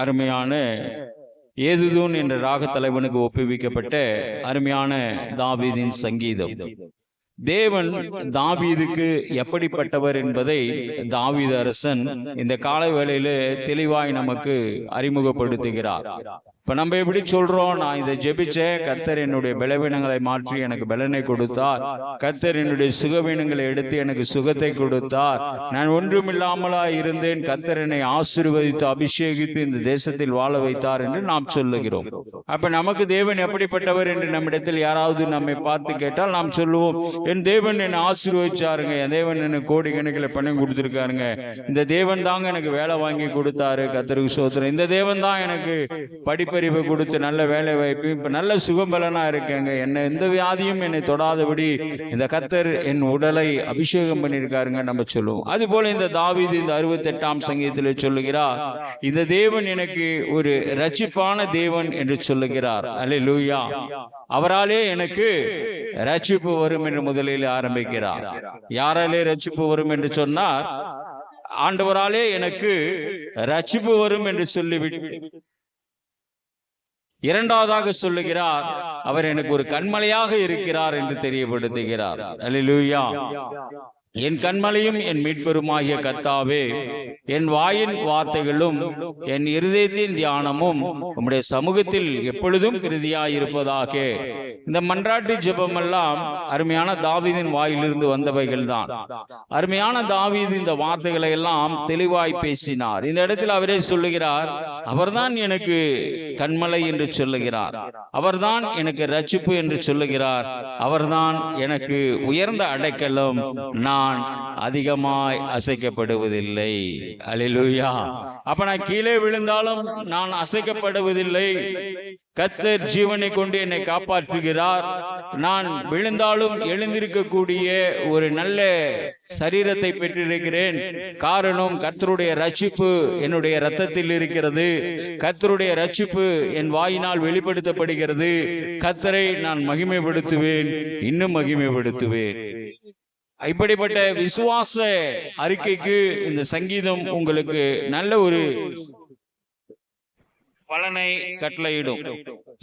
அருமையான ஏதுதூன் என்ற ராக தலைவனுக்கு ஒப்புவிக்கப்பட்ட அருமையான தாவீதின் சங்கீதம். தேவன் தாவீதுக்கு எப்படிப்பட்டவர் என்பதை தாவீது அரசன் இந்த கால வேளையில தெளிவாய் நமக்கு அறிமுகப்படுத்துகிறார். இப்ப நம்ம எப்படி சொல்றோம், நான் இதை ஜெபிச்ச கர்த்தர் என்னுடைய பலவீனங்களை மாற்றி எனக்கு பலனை கொடுத்தார், கர்த்தர் என்னுடைய சுகவீனங்களை எடுத்து எனக்கு சுகத்தை கொடுத்தார், நான் ஒன்றுமில்லாமலா இருந்தேன், கர்த்தர் என்னை ஆசீர்வதித்து அபிஷேகித்து இந்த தேசத்தில் வாழ வைத்தார் என்று நாம் சொல்லுகிறோம். அப்ப நமக்கு தேவன் எப்படிப்பட்டவர் என்று நம்மிடத்தில் யாராவது நம்மை பார்த்து கேட்டால் நாம் சொல்லுவோம், என் தேவன் என்னை ஆசீர்வதிச்சாருங்க, என் தேவன் எனக்கு கோடி கணக்கில் பணம் கொடுத்திருக்காருங்க, இந்த தேவன் தாங்க எனக்கு வேலை வாங்கி கொடுத்தாரு, கர்த்தருக்கு ஸ்தோத்திரம், இந்த தேவன் தான் எனக்கு படிப்பறிவு கொடுத்து நல்ல வேலை வாய்ப்பு, இப்ப நல்ல சுகம்பலனா இருக்கேங்க, என்ன எந்த வியாதியும் என்னை தொடாதபடி இந்த கர்த்தர் என் உடலை அபிஷேகம் பண்ணியிருக்காருங்க நம்ம சொல்லுவோம். அது போல இந்த தாவீது இந்த 68ஆம் சங்கீதத்தில் சொல்லுகிறார், இந்த தேவன் எனக்கு ஒரு ரட்சிப்பான தேவன் என்று சொல்லுகிறார். அல்லேலூயா. அவராலே எனக்கு ரட்சிப்பு வரும் என்று முதலில் ஆரம்பிக்கிறார். யாராலே ரட்சிப்பு வரும் என்று சொன்னார், ஆண்டவராலே எனக்கு ரட்சிப்பு வரும் என்று சொல்லிவிட்டு இரண்டாவதாக சொல்லுகிறார், அவர் எனக்கு ஒரு கண்மலையாக இருக்கிறார் என்று தெரியப்படுத்துகிறார். அல்லேலூயா. என் கண்மலையும் என் மீட்பெருமாகிய கர்த்தாவே, என் வாயின் வார்த்தைகளும் என் இருதயத்தின் தியானமும் உம்முடைய சமூகத்தில் எப்பொழுதும் பிரதியாயிருப்பதாக. இந்த மன்றாட்டு ஜெபம் எல்லாம் அருமையான தாவீதின் வாயிலிருந்து வந்தவைகள் தான். அருமையான தாவீது இந்த வார்த்தைகளை எல்லாம் தெளிவாய் பேசினார். இந்த இடத்தில் அவரே சொல்லுகிறார், அவர்தான் எனக்கு கண்மலை என்று சொல்லுகிறார், அவர்தான் எனக்கு ரட்சிப்பு என்று சொல்லுகிறார், அவர்தான் எனக்கு உயர்ந்த அடைக்கலம், நான் அதிகமாய் அசைக்கப்படுவதில்லை. அல்லேலூயா. அப்ப நான் கீழே விழுந்தாலும் நான் அசைக்கப்படுவதில்லை. கர்த்தர் ஜீவனை கொண்டு என்னை காப்பாற்றுகிறார். நான் விழுந்தாலும் எழுந்திருக்கக்கூடிய ஒரு நல்ல சரீரத்தை பெற்றிருக்கிறேன். காரணம், கர்த்தருடைய ரட்சிப்பு என்னுடைய இரத்தத்தில் இருக்கிறது. கர்த்தருடைய ரட்சிப்பு என் வாயினால் வெளிப்படுத்தப்படுகிறது. கர்த்தரை நான் மகிமைப்படுத்துவேன், இன்னும் மகிமைப்படுத்துவேன். இப்படிப்பட்ட விசுவாச அறிக்கைக்கு இந்த சங்கீதம் உங்களுக்கு நல்ல ஒரு பலனை கட்டளையிடும்.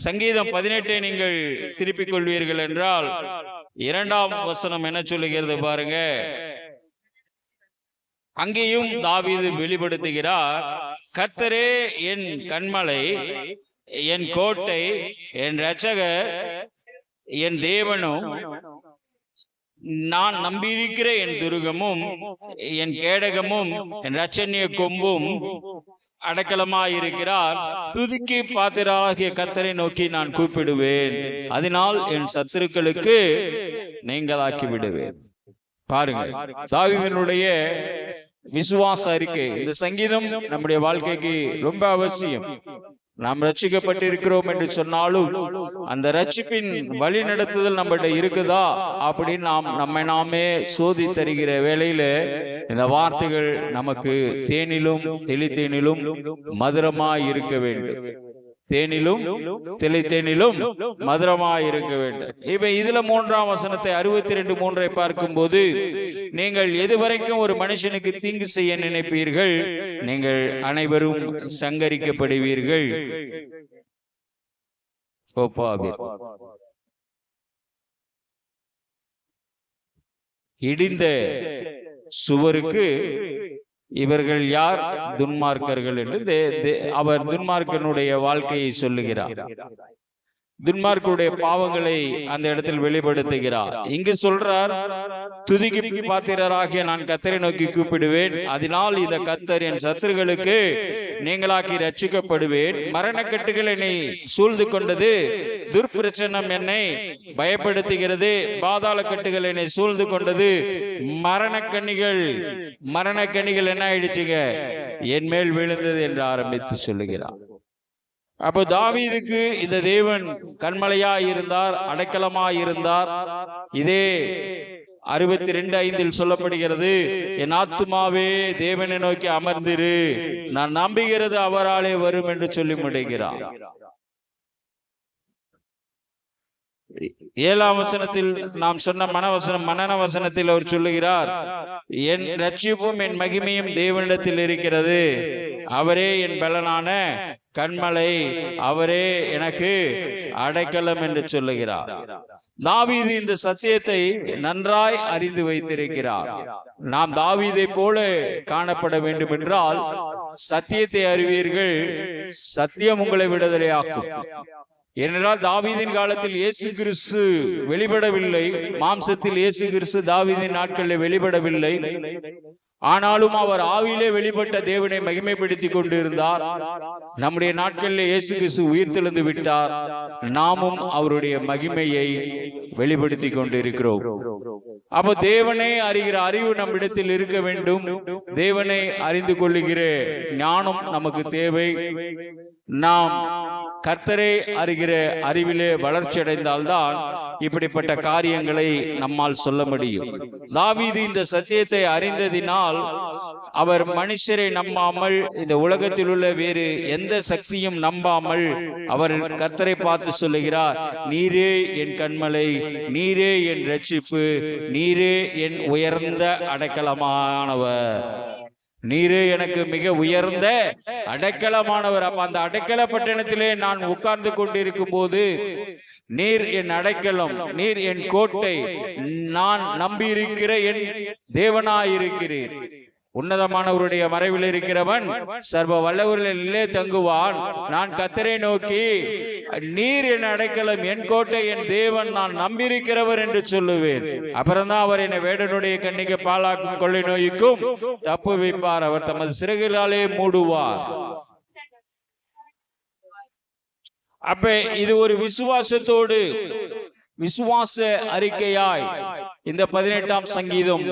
சங்கீதம் 18 நீங்கள் திருப்பிக் கொள்வீர்கள் என்றால் 2ஆம் வசனம் என்ன சொல்லுகிறது பாருங்க. அங்கேயும் தாவீது வெளிப்படுத்துகிறார், கர்த்தரே என் கண்மலை, என் கோட்டை, என் இரட்சகர், என் தேவனும், நான் நம்பியிருக்கிற என் துருகமும், என் கேடகமும், என் இரட்சணிய கொம்பும் அடைக்கலமாயிருக்கிறார். துதிக்கு பாத்திரராகிய கர்த்தரை நோக்கி நான் கூப்பிடுவேன், அதனால் என் சத்துருக்களுக்கு நீங்களாக்கி விடுவேன். பாருங்க, தாவீதினுடைய விசுவாச அறிக்கை. இந்த சங்கீதம் நம்முடைய வாழ்க்கைக்கு ரொம்ப அவசியம். நாம் ரட்சிக்கப்பட்டிருக்கிறோம் என்று சொன்னாலும் அந்த ரட்சிப்பின் வழி நடத்துதல் நம்மகிட்ட இருக்குதா அப்படின்னு நம்மை நாமே சோதி தருகிற வேளையில இந்த வார்த்தைகள் நமக்கு தேனிலும் தெளித்தேனிலும் மதுரமாய் இருக்க வேண்டும். தேனிலும் தெளித்தேனிலும் மதுரமாய் இருக்க வேண்டும். இப்ப இதுல 3ஆம் வசனத்தை 62:3 பார்க்கும் போது, நீங்கள் எதுவரைக்கும் ஒரு மனுஷனுக்கு தீங்கு செய்ய நினைப்பீர்கள், நீங்கள் அனைவரும் சங்கரிக்கப்படுவீர்கள். இடிந்த சுவருக்கு இவர்கள் யார்? துன்மார்க்கர்கள் என்று அவர் துன்மார்க்கனுடைய வாழ்க்கையை சொல்லுகிறார். துன்மார்க்கருடைய பாவங்களை அந்த இடத்தில் வெளிப்படுத்துகிறார். இங்கு சொல்றார், துதிக்கு பாத்திரராகிய நான் கர்த்தரை நோக்கி கூப்பிடுவேன், அதனால் இந்த கர்த்தர் என் சத்துருக்களுக்கு நீங்களாக்கி ரட்சிக்கப்படுவேன். மரணக்கட்டுகள் என்னை சூழ்ந்து கொண்டது, துர்பிரச்சனம் என்னை பயப்படுத்துகிறது, பாதாள கட்டுகள் என்னை சூழ்ந்து கொண்டது, மரணக்கண்ணிகள் என்ன ஆயிடுச்சுங்க, என் மேல் விழுந்தது என்று ஆரம்பித்து சொல்லுகிறார். அப்போ தாவீதுக்கு இந்த தேவன் கண்மலையாய் இருந்தார், அடைக்கலமாய் இருந்தார். இதே 62:5 சொல்லப்படுகிறது, என் ஆத்துமாவே தேவனை நோக்கி அமர்ந்திரு, நான் நம்புகிறது அவராலே வரும் என்று சொல்லி முடிகிறார். 7ஆம் வசனத்தில் நாம் சொன்ன மனன வசனத்தில் அவர் சொல்லுகிறார், என் ரட்சிப்பும் என் மகிமையும் தேவனிடத்தில் இருக்கிறது, அவரே என் பலனான கண்மலை, அவரே எனக்கு அடைக்கலம் என்று சொல்லுகிறார். தாவீது இந்த சத்தியத்தை நன்றாய் அறிந்து வைத்திருக்கிறார். நாம் தாவீதை போல காணப்பட வேண்டும் என்றால் சத்தியத்தை அறிவீர்கள், சத்தியம் உங்களை விடுதலையாக்கும். ஏனென்றால் தாவீதின் காலத்தில் இயேசு கிறிஸ்து வெளிப்படவில்லை, மாம்சத்தில் இயேசு கிறிஸ்து தாவீதின் நாட்களில் வெளிப்படவில்லை. ஆனாலும் அவர் ஆவியிலே வெளிப்பட்ட தேவனை மகிமைப்படுத்திக் கொண்டிருந்தார். நம்முடைய நாட்களில் இயேசு கிறிஸ்து உயிர்த்தெழுந்து விட்டார். நாமும் அவருடைய மகிமையை வெளிப்படுத்திக் கொண்டிருக்கிறோம். அப்போ தேவனை அறிகிற அறிவு நம்மிடத்தில் இருக்க வேண்டும். தேவனை அறிந்து கொள்ளுகிற ஞானம் நமக்கு தேவை. நாம் கர்த்தரை அறிகிற அறிவிலே வளர்ச்சி அடைந்தால்தான் இப்படிப்பட்ட காரியங்களை நம்மால் சொல்ல முடியும். தாவீது இந்த சத்தியத்தை அறிந்ததினால் அவர் மனுஷரை நம்பாமல், இந்த உலகத்தில் உள்ள வேறு எந்த சக்தியும் நம்பாமல் அவர் கர்த்தரை பார்த்து சொல்லுகிறார், நீரே என் கண்மலை, நீரே என் இரட்சிப்பு, நீரே என் உயர்ந்த அடைக்கலமானவர், நீரே எனக்கு மிக உயர்ந்த அடைக்கலமானவர். அப்ப அந்த அடைக்கல பட்டணத்திலே நான் உட்கார்ந்து கொண்டிருக்கும் போது நீர் என் அடைக்கலம், நீர் என் கோட்டை, நான் நம்பியிருக்கிற என் தேவனாயிருக்கிறேன். உன்னதமானவருடைய மறைவில் இருக்கிறவன் சர்வ வல்லவரிலே தங்குவான். நான் கர்த்தரை நோக்கி நீர் என் அடைக்கலம், என் கோட்டை, என் தேவன், நான் நம்பியிருக்கிறவர் என்று சொல்லுவேன். அப்புறம்தான் அவர் என்னை வேடனுடைய கண்ணிக்கு பாலாக்கும் கொள்ளை நோய்க்கும் தப்பு வைப்பார். அவர் தமது சிறகுகளாலே மூடுவார். அப்ப இது ஒரு விசுவாசத்தோடு, விசுவாச அறிக்கையாய் இந்த 18ஆம் சங்கீதம்,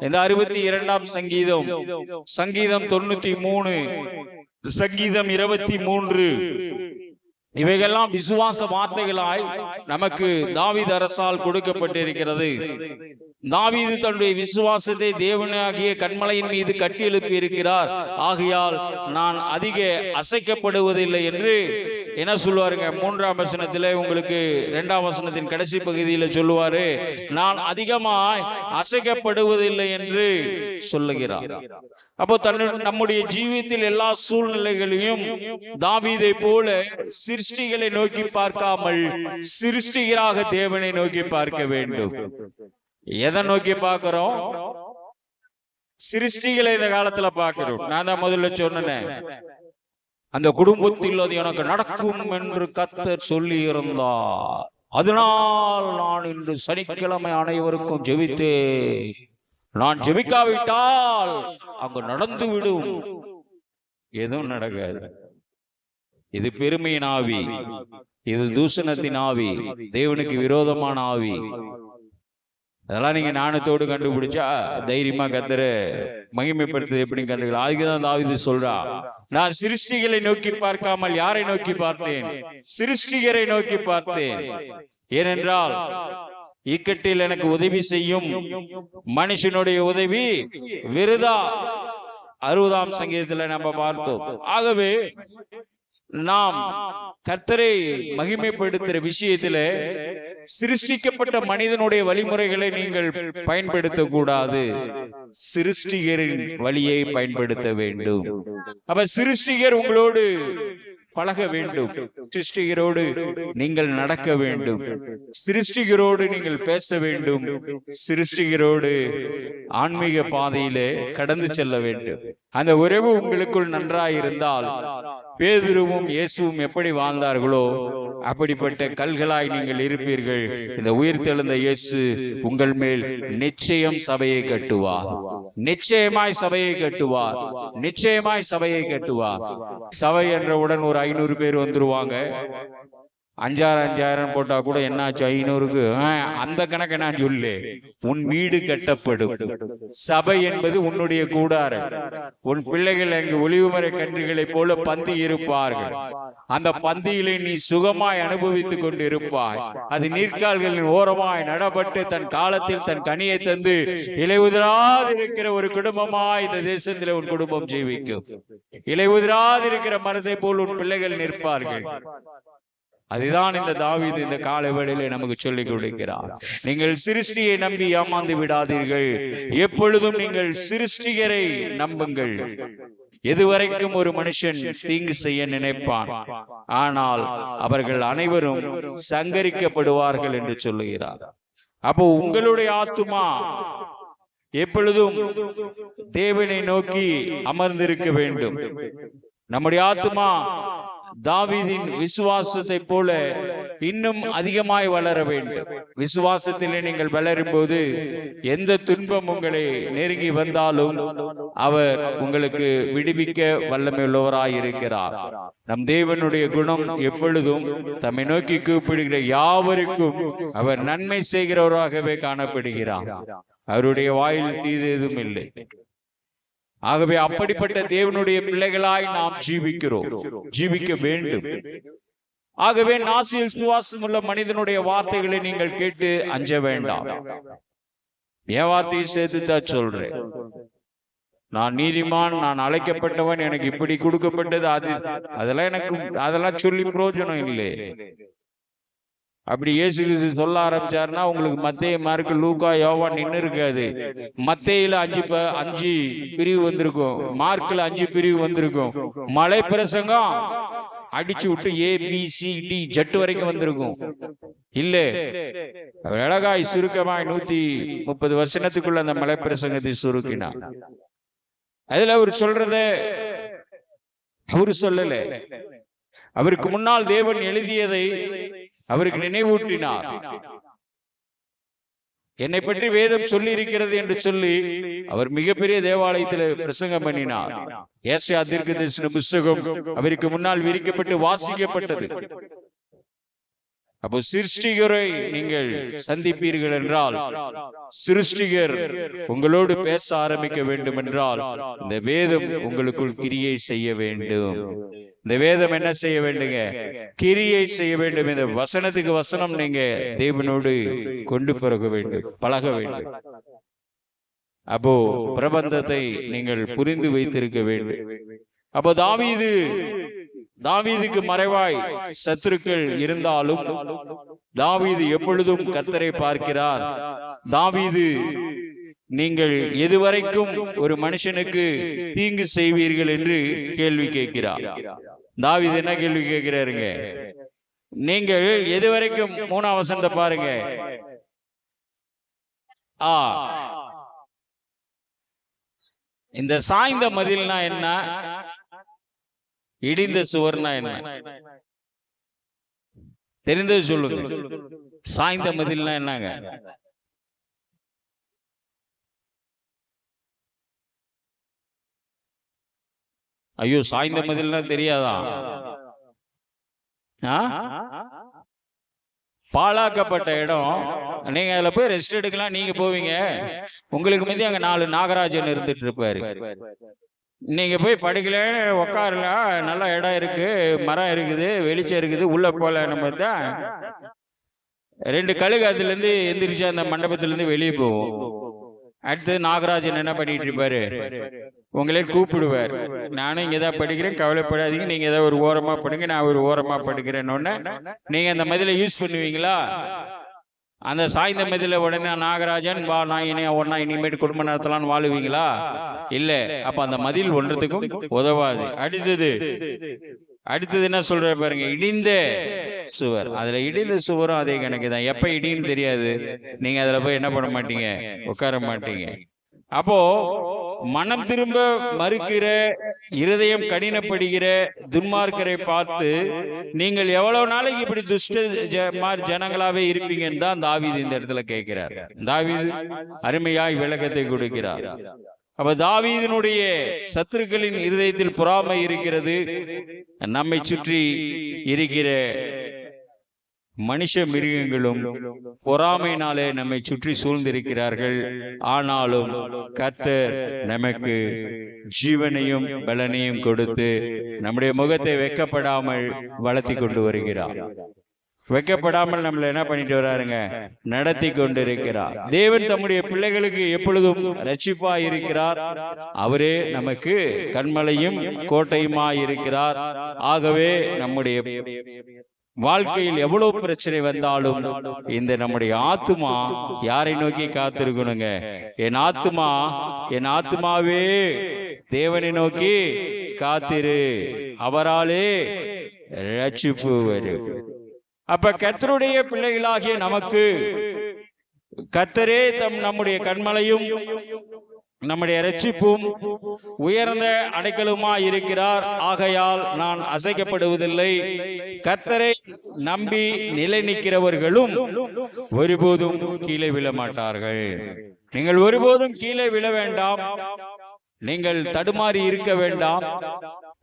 இந்த 62ஆம் சங்கீதம், சங்கீதம் 93, சங்கீதம் 23, இவைகள்லாம் விசுவாச வார்த்தைகளாய் நமக்கு தாவீது அரசால் கொடுக்கப்பட்டிருக்கிறது. தாவீது தன்னுடைய விசுவாசத்தை தேவனாகிய கண்மலையின் மீது கட்டி எழுப்பி இருக்கிறார். ஆகையால் நான் அதிக அசைக்கப்படுவதில்லை என்று என்ன சொல்லுவாருங்க? 3ஆம் வசனத்திலே, உங்களுக்கு 2ஆம் வசனத்தின் கடைசி பகுதியில சொல்லுவாரு, நான் அதிகமாய் அசைக்கப்படுவதில்லை என்று சொல்லுகிறார். அப்போ நம்முடைய ஜீவியத்தில் எல்லா சூழ்நிலைகளையும் தாவீதை போல சிருஷ்டிகளை நோக்கி பார்க்காமல் சிருஷ்டிகராக தேவனை நோக்கி பார்க்க வேண்டும். எதை நோக்கி பார்க்கிறோம்? சிருஷ்டிகளை இந்த காலத்துல பார்க்கிறோம். நான் தான் முதல்ல சொன்னேன், அந்த குடும்பத்தில் அது எனக்கு நடக்கும் என்று கர்த்தர் சொல்லி இருந்தார், அதனால் நான் இன்று சனிக்கிழமை அனைவருக்கும் ஜெபித்தேன். நான் ஜெபிக்காவிட்டால் அங்கு நடந்து விடும். எதுவும் நடக்காது. இது பெருமையின் ஆவி, இது தூஷணத்தின் ஆவி, தேவனுக்கு விரோதமான ஆவி. அதெல்லாம் நீங்க ஞானத்தோடு கண்டுபிடிச்சா தைரியமா கர்த்தரை மகிமைப்படுத்துறது எப்படி கண்டுக்கலாம். அதுக்குதான் தாவீது சொல்றா, நான் சிருஷ்டிகளை நோக்கி பார்க்காமல் யாரை நோக்கி பார்த்தேன்? சிருஷ்டிகரை நோக்கி பார்த்தேன். ஏனென்றால் இக்கட்டில் எனக்கு உதவி செய்யும் மனுஷனுடைய உதவி விருதா. 60ஆம் சங்கீதத்துல நம்ம பார்த்தோம். ஆகவே நாம் கர்த்தரை மகிமைப்படுத்துற விஷயத்துல சிருஷ்டிக்கப்பட்ட மனிதனுடைய வழிமுறைகளை நீங்கள் பயன்படுத்த கூடாது, சிருஷ்டிகரின் வழியை பயன்படுத்த வேண்டும். அப்ப சிருஷ்டிகர் உங்களோடு பழக வேண்டும், சிருஷ்டிகரோடு நீங்கள் நடக்க வேண்டும், சிருஷ்டிகரோடு நீங்கள் பேச வேண்டும், சிருஷ்டிகரோடு ஆன்மீக பாதையிலே கடந்து செல்ல வேண்டும். அந்த உறவு உங்களுக்குள் நன்றாயிருந்தால் பேதுருவும் இயேசுவும் எப்படி வாழ்ந்தார்களோ அப்படிப்பட்ட கல்களாய் நீங்கள் இருப்பீர்கள். இந்த உயிர்த்தெழுந்த இயேசு உங்கள் மேல் நிச்சயம் சபையை கட்டுவார், நிச்சயமாய் சபையை கட்டுவார், நிச்சயமாய் சபையை கட்டுவார். சபை என்றவுடன் ஒரு 500 பேர் வந்துருவாங்க. 5000 போட்டா கூட என்னாச்சு 500க்கு? அந்த கணக்கு நான் சொல்லு. உன் வீடு கட்டப்படும். சபை என்பது உன்னுடைய கூடாரம். உன் பிள்ளைகள் அங்கு ஒலிவுமறை கன்றுகளை போல பந்தி இருப்பார்கள். அந்த பந்தியிலே நீ சுகமாய் அனுபவித்துக் கொண்டு இருப்பாய். அது நீர்க்கால்களின் ஓரமாய் நடப்பட்டு தன் காலத்தில் தன் கனியை தந்து இலையுதிராது இருக்கிற ஒரு குடும்பமாய் இந்த தேசத்தில் உன் குடும்பம் ஜீவிக்கும். இலையுதிராது இருக்கிற மரத்தை போல் உன் பிள்ளைகள் நிற்பார்கள். அதுதான் இந்த தாவீது இந்த காலை வேளையிலே நமக்கு சொல்லிக் கொடுக்கிறார். நீங்கள் சிருஷ்டியை நம்பி ஏமாந்து விடாதீர்கள். எப்பொழுதும் நீங்கள் சிருஷ்டிகரை நம்புங்கள். எதுவரைக்கும் ஒரு மனுஷன் தீங்கு செய்ய நினைப்பான், ஆனால் அவர்கள் அனைவரும் சங்கரிக்கப்படுவார்கள் என்று சொல்லுகிறார். அப்போ உங்களுடைய ஆத்துமா எப்பொழுதும் தேவனை நோக்கி அமர்ந்திருக்க வேண்டும். நம்முடைய ஆத்துமா தாவீதின் விசுவாசத்தை போல இன்னும் அதிகமாய் வளர வேண்டும். விசுவாசத்திலே நீங்கள் வளரும் போது எந்த துன்பம் உங்களை நெருங்கி வந்தாலும் அவர் உங்களுக்கு விடுவிக்க வல்லமையுள்ளவராய் இருக்கிறார். நம் தேவனுடைய குணம் எப்பொழுதும் தம்மை நோக்கி கூப்பிடுகிற யாவருக்கும் அவர் நன்மை செய்கிறவராகவே காணப்படுகிறார். அவருடைய வாயில் தீது எதுவும் இல்லை. ஆகவே அப்படிப்பட்ட தேவனுடைய பிள்ளைகளாய் நாம் ஜீவிக்க வேண்டும். ஆகவே நாசியில் சுவாசம் உள்ள மனிதனுடைய வார்த்தைகளை நீங்கள் கேட்டு அஞ்ச வேண்டாம். என் வார்த்தையை சேர்த்துதான் சொல்றேன். நான் நீதிமான், நான் அழைக்கப்பட்டவன், எனக்கு இப்படி கொடுக்கப்பட்டது, அதெல்லாம் சொல்லி பிரயோஜனம் இல்லை. அப்படி இயேசு சொல்ல ஆரம்பிச்சாருன்னா உங்களுக்கு மத்தேயு, மார்க்கு, லூக்கா, யோவான் நின்று இருக்காது. மத்தேயில 5 பிரிவு வந்திருக்கும், மார்க்ல 5 பிரிவு வந்திருக்கும். மலை பிரசங்கம் அடிச்சு விட்டு ABCD ஜட்டு வரைக்கும் வந்திருக்கும். இல்ல, அழகாய் சுருக்கமாய் 130 வசனத்துக்குள்ள அந்த மலை பிரசங்கத்தை சுருக்கினார். அதுல அவர் சொல்றத அவரு சொல்லல, அவருக்கு முன்னால் தேவன் எழுதியதை அவருக்கு நினைவூட்டினார். என்னை பற்றி வேதம் சொல்லி இருக்கிறது என்று சொல்லி அவர் மிகப்பெரிய தேவாலயத்தில் பிரசங்கம் பண்ணினார். ஏசாயா தீர்க்கதரிசன புத்தகம் அவருக்கு முன்னால் விரிக்கப்பட்டு வாசிக்கப்பட்டது. அப்போ சிருஷ்டிகரை நீங்கள் சந்திப்பீர்கள் என்றால், சிருஷ்டிகர் உங்களோடு பேச ஆரம்பிக்க வேண்டும் என்றால் இந்த வேதம் உங்களுக்குள் கிரியை செய்ய வேண்டும். இந்த வேதம் என்ன செய்ய வேண்டுங்க? கிரியை செய்ய வேண்டும். இந்த வசனத்துக்கு வசனம் நீங்க தேவனோடு கொண்டு பிறக வேண்டும், பழக வேண்டும். அப்போ பிரபந்தத்தை நீங்கள் புரிந்து வைத்திருக்க வேண்டும். அப்போ தாவீதுக்கு மறைவாய் சத்துருக்கள் இருந்தாலும் தாவீது எப்பொழுதும் கர்த்தரை பார்க்கிறார். தாவீது, நீங்கள் எதுவரைக்கும் ஒரு மனுஷனுக்கு தீங்கு செய்வீர்கள் என்று கேள்வி கேட்கிறார். தாவீது என்ன கேள்வி கேட்கிறாருங்க? நீங்கள் எதுவரைக்கும், 3ஆம் வசனத்தை பாருங்க. இந்த சாய்ந்த மதில்னா என்ன, இடிந்த சுவர்னா என்ன தெரிந்தது சொல்லுங்க. சாய்ந்த மதில்னா என்னங்க? ஐயோ, சாய்ந்த மதில்னா தெரியாதா? பாழாக்கப்பட்ட இடம். நீங்க அதுல போய் ரெஸ்ட் எடுக்கலாம், நீங்க போவீங்க. உங்களுக்கு முந்தைய அங்க 4 நாகராஜன் இருந்துட்டு இருப்பாரு. நீங்க போய் படிக்கலன்னு உக்காரலாம், நல்ல இடம் இருக்கு, மரம் இருக்குது, வெளிச்சம் இருக்குது, உள்ள போல. நம்ம தான் 2 கழுகு அதுல இருந்து எந்திரிச்சு அந்த மண்டபத்துல இருந்து வெளியே போவோம். அடுத்து நாகராஜன் என்ன பண்ணிட்டு இருப்பாரு? உங்களே கூப்பிடுவார். நானும் இங்கதான் படிக்கிறேன், கவலைப்படாதீங்க, நீங்க ஏதாவது ஒரு ஓரமா படுங்க, நான் ஒரு ஓரமா படுக்கிறேன்னு. நீங்க அந்த மதில யூஸ் பண்ணுவீங்களா? அந்த சாய்ந்த மதில உடனே நாகராஜன் வா, நான் இனிமேட்டு குடும்ப நடத்தலான்னு வாழுவீங்களா? இல்ல. அப்ப அந்த மதில் ஒன்றதுக்கும் உதவாது. அடுத்தது என்ன சொல்ற பாருங்க, இடிந்த சுவர். அதுல இடிந்த சுவரும் அதே கணக்கு தான். எப்ப இடின்னு தெரியாது, நீங்க அதுல போய் என்ன பண்ண மாட்டீங்க, உட்கார மாட்டீங்க. அப்போ மனம் திரும்ப மறுக்கிற, இருதயம் கடினப்படுகிற துன்மார்க்கரை பார்த்து நீங்கள் எவ்வளவு நாளைக்கு இப்படி துஷ்ட ஜனங்களாவே இருப்பீங்கன்னு தான் தாவீது இந்த இடத்துல கேட்கிறார். தாவீது அருமையாய் விளக்கத்தை கொடுக்கிறார். அப்ப தாவீதினுடைய சத்துருக்களின் இருதயத்தில் பொறாமை இருக்கிறது. நம்மை சுற்றி இருக்கிற மனுஷ மிருகங்களும் பொறாமையினாலே நம்மை சுற்றி சூழ்ந்திருக்கிறார்கள். ஆனாலும் கர்த்தர் நமக்கு ஜீவனையும் பலனையும் கொடுத்து நம்முடைய முகத்தை வெட்கப்படாமல் வளர்த்தி கொண்டு வருகிறார். வெட்கப்படாமல் நம்மள என்ன பண்ணிட்டு வராருங்க, நடத்தி கொண்டிருக்கிறார். தேவன் தம்முடைய பிள்ளைகளுக்கு எப்பொழுதும் ரட்சிப்பா இருக்கிறார். அவரே நமக்கு கண்மலையும் கோட்டையுமா இருக்கிறார். ஆகவே நம்முடைய வாழ்க்கையில் எவ்வளவு பிரச்சனை வந்தாலும் இந்த நம்முடைய ஆத்துமா யாரை நோக்கி காத்திருக்கணுங்க? என் ஆத்துமாவே தேவனை நோக்கி காத்திரு, அவராலே ரட்சிப்பு வரும். அப்ப கர்த்தருடைய பிள்ளைகளாகிய நமக்கு கர்த்தரே நம்முடைய கண்மலையும் நம்முடைய இரட்சிப்பும் உயர்ந்த அடைக்கலுமாய் இருக்கிறார். ஆகையால் நான் அசைக்கப்படுவதில்லை. கர்த்தரை நம்பி நிலை நிற்கிறவர்களும் ஒருபோதும் கீழே விழ மாட்டார்கள். நீங்கள் ஒருபோதும் கீழே விழ வேண்டாம். நீங்கள் தடுமாறி இருக்க வேண்டாம்.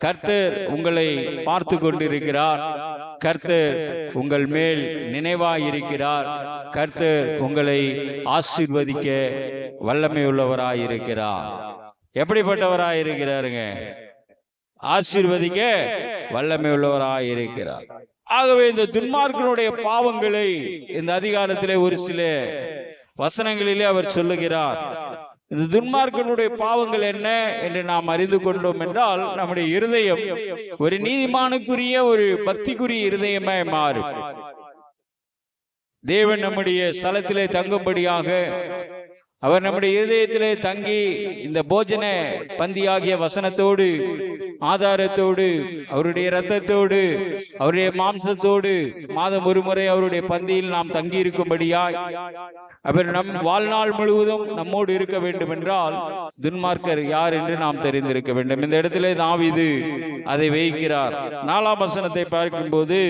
கர்த்தர் உங்களை பார்த்து கொண்டிருக்கிறார். கர்த்தர் உங்கள் மேல் நினைவாய் இருக்கிறார். கர்த்தர் உங்களை ஆசீர்வதிக்க வல்லமை உள்ளவராய் இருக்கிறார். எப்படிப்பட்டவராய் இருக்கிறாருங்க? ஆசீர்வதிக்க வல்லமை உள்ளவராய் இருக்கிறார். ஆகவே இந்த துன்மார்க்கனுடைய பாவங்களை இந்த அதிகாரத்திலே ஒரு சில வசனங்களிலே அவர் சொல்லுகிறார். இந்த துன்மார்க்கனுடைய பாவங்கள் என்ன என்று நாம் அறிந்து கொண்டோம் என்றால் நம்முடைய இருதயம் ஒரு நீதிமானுக்குரிய ஒரு பக்திக்குரிய இருதயமாய் மாறும். தேவன் நம்முடைய ஸ்தலத்திலே தங்கும்படியாக அவர் நம்முடைய இருதயத்திலே தங்கி இந்த போஜன பந்தியாகிய வசனத்தோடு ஆதாரத்தோடு அவருடைய இரத்தத்தோடு அவருடைய மாம்சத்தோடு மாதம் ஒரு முறை அவருடைய பந்தியில் நாம் தங்கி இருக்கும்படியாய் அவர் நம் வாழ்நாள் முழுவதும் நம்மோடு இருக்க வேண்டும் என்றால் துன்மார்க்கர் யார் என்று நாம் தெரிந்திருக்க வேண்டும். இந்த இடத்திலே தாவீது அதை வைக்கிறார். 4ஆம் வசனத்தை பார்க்கும்போது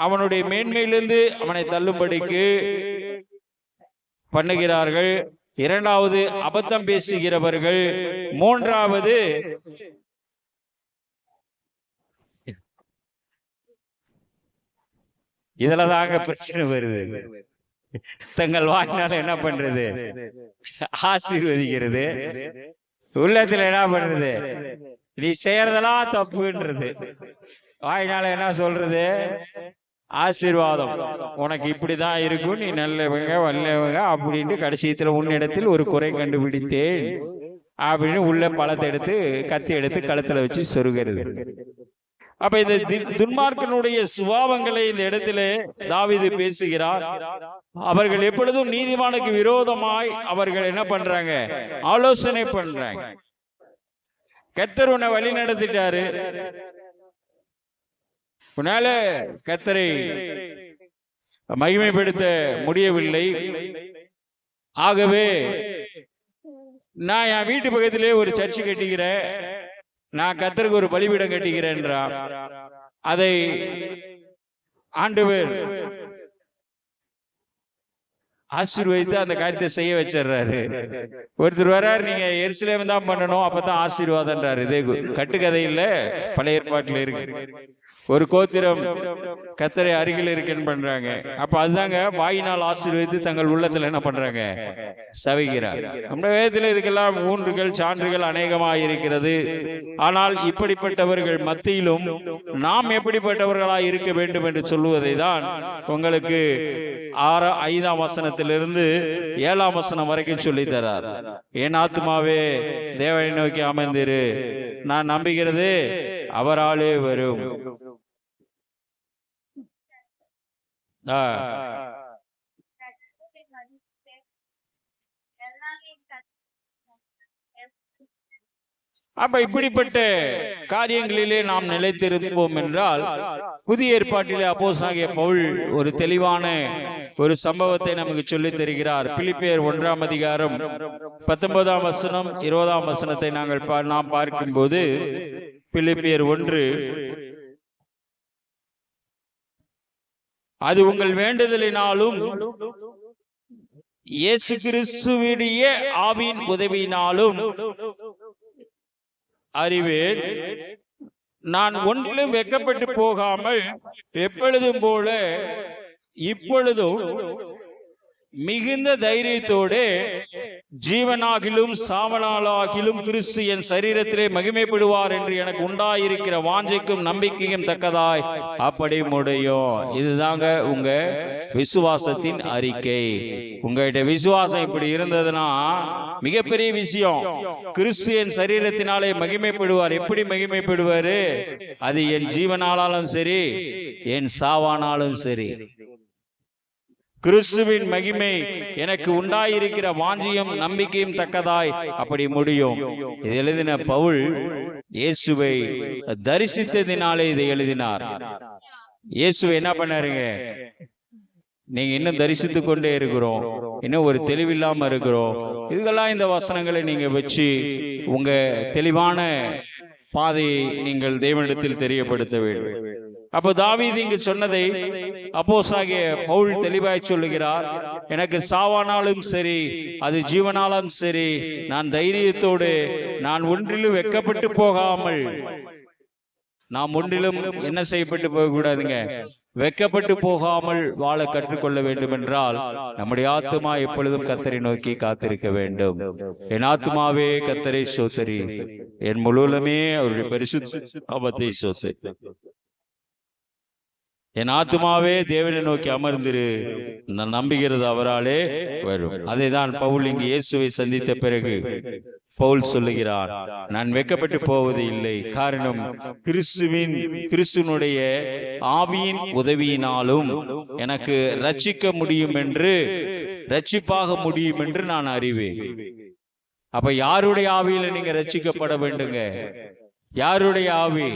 அவனுடைய மேன்மையிலிருந்து அவனை தள்ளும்படிக்கு பண்ணுகிறார்கள். 2வது அபத்தம் பேசுகிறவர்கள். 3வது இதுலதாங்க பிரச்சனை வருது. தங்கள் வாயினால என்ன பண்றது? ஆசீர்வதிக்கிறது. உள்ளத்துல என்ன பண்றது? நீ செய்யறதெல்லாம் தப்புன்றது. வாயினால என்ன சொல்றது? ஆசீர்வாதம், உனக்கு இப்படிதான் இருக்கும், நீ நல்லவங்க வல்லவங்க அப்படின்ட்டு கடைசியத்துல உன்னிடத்தில் ஒரு குறை கண்டுபிடித்தேன் அப்படின்னு உள்ள பழத்தை எடுத்து கத்தி எடுத்து கழுத்துல வச்சு சொருகிறது. அப்ப இந்த துன்மார்க்கனுடைய சுபாவங்களை இந்த இடத்துல தாவீது பேசுகிறார். அவர்கள் எப்பொழுதும் நீதிமானுக்கு விரோதமாய் அவர்கள் என்ன பண்றாங்க? ஆலோசனை பண்றாங்க. கர்த்தர் உன்னை வழி நடத்திட்டாரு, உன்னால கர்த்தரை மகிமைப்படுத்த முடியவில்லை, ஆகவே நான் என் வீட்டு பக்கத்திலே ஒரு சர்ச்சு கட்டிக்கிறேன், நான் கர்த்தருக்கு ஒரு பலிபீடம் கட்டிக்கிறேன்றான். அதை ஆண்டவர் ஆசீர்வதித்து அந்த காரியத்தை செய்ய வச்சிடுறாரு. ஒருத்தர் வர்றாரு, நீங்க எருசலேம் தான் பண்ணணும், அப்பதான் ஆசீர்வாதம்ன்றாரு. இதே கட்டுக்கதை இல்ல, பழைய ஏற்பாட்டில் இருக்கு. ஒரு கோத்திரம் கர்த்தரை அருகில் இருக்குன்னு பண்றாங்க. அப்ப அதுதாங்க வாயினால் ஆசீர்வதித்து தங்கள் உள்ளத்துல என்ன பண்றாங்க? சவிக்கிறார். நம்ம வேதத்துல இதுக்கெல்லாம் ஊன்றுகள் சான்றுகள் அநேகமாக இருக்கிறது. ஆனால் இப்படிப்பட்டவர்கள் மத்தியிலும் நாம் எப்படிப்பட்டவர்களாய் இருக்க வேண்டும் என்று சொல்லுவதை தான் உங்களுக்கு 5ஆம் வசனத்திலிருந்து 7ஆம் வசனம் வரைக்கும் சொல்லி தரார். என் ஆத்துமாவே தேவனை நோக்கி அமர்ந்திரு, நான் நம்புகிறது அவராலே வரும். அப்ப இப்படிப்பட்ட காரியங்களிலே நாம் நிலைத்திருப்போம் என்றால் புதிய ஏற்பாட்டிலே அப்போஸ்தலனாகிய பவுல் ஒரு தெளிவான ஒரு சம்பவத்தை நமக்கு சொல்லித் தருகிறார். பிலிப்பியர் 1ஆம் அதிகாரம் 19ஆம் வசனம் 20ஆம் வசனத்தை நாம் பார்க்கும்போது, பிலிப்பியர் 1, அது உங்கள் வேண்டுதலினாலும் இயேசு கிறிஸ்துவினுடைய ஆவியின் உதவியினாலும் அறிவேன், நான் ஒன்றிலும் வெட்கப்பட்டு போகாமல் எப்பொழுதும் போல இப்பொழுதும் மிகுந்த தைரியத்தோடு ஜீவனாகிலும் சாவனாலாகிலும் கிறிஸ்து என் சரீரத்திலே மகிமைப்படுவார் என்று எனக்கு உண்டாயிருக்கிற வாஞ்சைக்கும் நம்பிக்கையும் தக்கதாய் அப்படி முடியும். இதுதாங்க உங்க விசுவாசத்தின் அறிக்கை. உங்கள்கிட்ட விசுவாசம் இப்படி இருந்ததுன்னா மிகப்பெரிய விஷயம். கிறிஸ்து என் சரீரத்தினாலே மகிமைப்படுவார். எப்படி மகிமைப்படுவாரு? அது என் ஜீவனாலும் சரி, என் சாவானாலும் சரி. கிறிஸ்துவின் மகிமை எனக்கு உண்டாயிருக்கிற வாஞ்சியும் நம்பிக்கையும் தக்கதாய் அப்படி முடியும். இது எழுதின பவுல் இயேசுவை தரிசித்ததினாலே இதை எழுதினார். இயேசுவை என்ன பண்ணாருங்க? நீங்க இன்னும் தரிசித்து கொண்டே இருக்கிறோம், இன்னும் ஒரு தெளிவில்லாம இருக்கிறோம். இதெல்லாம் இந்த வசனங்களை நீங்க வச்சு உங்க தெளிவான பாதையை நீங்கள் தேவனிடத்தில் தெரியப்படுத்த வேண்டும். அப்போ தாவீது இங்கு சொன்னதை அப்போஸ்தலனாகிய பவுல் தெளிவாய் சொல்லுகிறார். எனக்கு சாவானாலும் சரி, அது ஜீவனாலும் சரி, நான் தைரியத்தோடு, நான் ஒன்றிலும் வெட்கப்பட்டு போகாமல், நாம் ஒன்றிலும் என்ன செய்யப்பட்டு போக கூடாதுங்க, வெட்கப்பட்டு போகாமல் வாழ கற்றுக்கொள்ள வேண்டும் என்றால் நம்முடைய ஆத்துமா எப்பொழுதும் கர்த்தரை நோக்கி காத்திருக்க வேண்டும். என் ஆத்துமாவே கர்த்தரை ஸ்தோத்திரி, என் முழுவதுமே அவருடைய பரிசுத்த நாமத்தை ஸ்தோத்திரி. என் ஆத்துமாவே தேவனை நோக்கி அமர்ந்திரு, நான் நம்புகிறது அவராலே வரும். அதை தான் பவுல் இங்கு இயேசுவை சந்தித்த பிறகு பவுல் சொல்லுகிறார், நான் வெட்கப்பட்டு போவது இல்லை. காரணம், கிறிஸ்துவனுடைய ஆவியின் உதவியினாலும் எனக்கு ரட்சிக்க முடியும் என்று, ரட்சிப்பாக முடியும் என்று நான் அறிவேன். அப்ப யாருடைய ஆவியில நீங்க ரட்சிக்கப்பட வேண்டுங்க? யாருடைய ஆவி?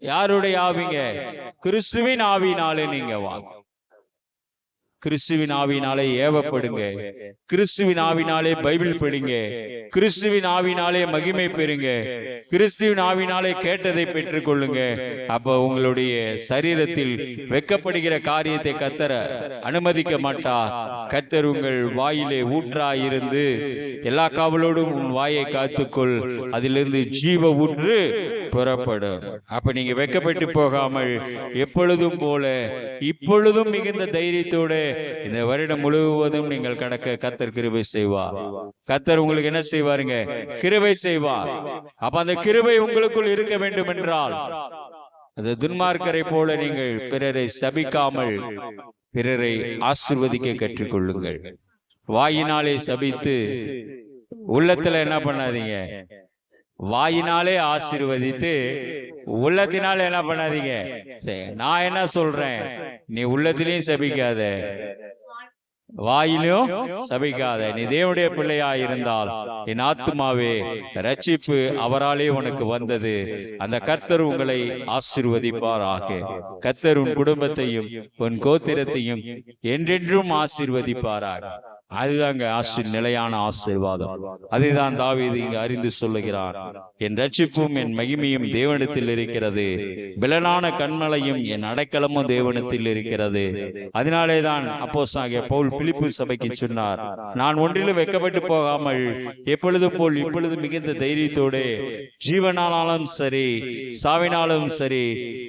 யாருடைய ஆவிங்க? கிறிஸ்துவின் ஆவியினாலே நீங்க வாங்க. கிறிஸ்துவின் ஆவியினாலே ஏவப்படுங்க, கிறிஸ்துவின் ஆவினாலே பைபிள் படிங்க, கிறிஸ்துவின் ஆவினாலே மகிமை பெறுங்க, கிறிஸ்துவின் ஆவினாலே கேட்டதை பெற்றுக் கொள்ளுங்க. அப்ப உங்களுடைய சரீரத்தில் வெட்கப்படுகிற காரியத்தை கர்த்தர் அனுமதிக்க மாட்டார். கர்த்தர் உங்கள் வாயிலே ஊற்றாயிருந்து எல்லா காவலோடும் உன் வாயை காத்துக்கொள், அதிலிருந்து ஜீவ ஊற்று புறப்படும். அப்ப நீங்க வெட்கப்பட்டு போகாமல் எப்பொழுதும் போல இப்பொழுதும் மிகுந்த தைரியத்தோடு இந்த வருடம் முழுவதும் நீங்கள் கடக்க கர்த்தர் கிருபை செய்வார். கர்த்தர் உங்களுக்கு என்ன செய்வாருங்க? கிருபை செய்வார். அப்ப அந்த கிருபை உங்களுக்குள் இருக்க வேண்டும் என்றால், அந்த துன்மார்க்கரை போல நீங்கள் பிறரை சபிக்காமல் பிறரை ஆசீர்வதிக்க கற்றுக்கொள்ளுங்கள். வாயினாலே சபித்து உள்ளத்துல என்ன பண்ணாதீங்க, வாயினாலே ஆசீர்வதித்து உள்ளத்தினால என்ன பண்ணாதீங்க. நான் என்ன சொல்றேன், நீ உள்ளத்திலையும் சபிக்காத, வாயிலும் சபிக்காத. நீ தேவனுடைய பிள்ளையா இருந்தால் என் ஆத்துமாவே ரட்சிப்பு அவராலே உனக்கு வந்தது. அந்த கர்த்தர் உங்களை ஆசீர்வதிப்பாராக. கர்த்தர் உன் குடும்பத்தையும் உன் கோத்திரத்தையும் என்றென்றும் ஆசீர்வதிப்பாராக. அதுதாங்க நிலையான ஆசீர்வாதம். அதுதான் தாவீது இங்கு அறிந்து சொல்லுகிறார். என் ரட்சிப்பும் என் மகிமையும் தேவனிடத்தில் இருக்கிறது, பலனான கன்மலையும் என் அடைக்கலமும் தேவனிடத்தில் இருக்கிறது. அதனாலேதான் அப்போஸ்தலனாகிய பவுல் பிலிப்பு சபைக்கு சொன்னார், நான் ஒன்றிலும் வெட்கப்பட்டு போகாமல் எப்பொழுதும் போல் இப்பொழுது மிகுந்த தைரியத்தோடு ஜீவனாலும் சரி சாவினாலும் சரி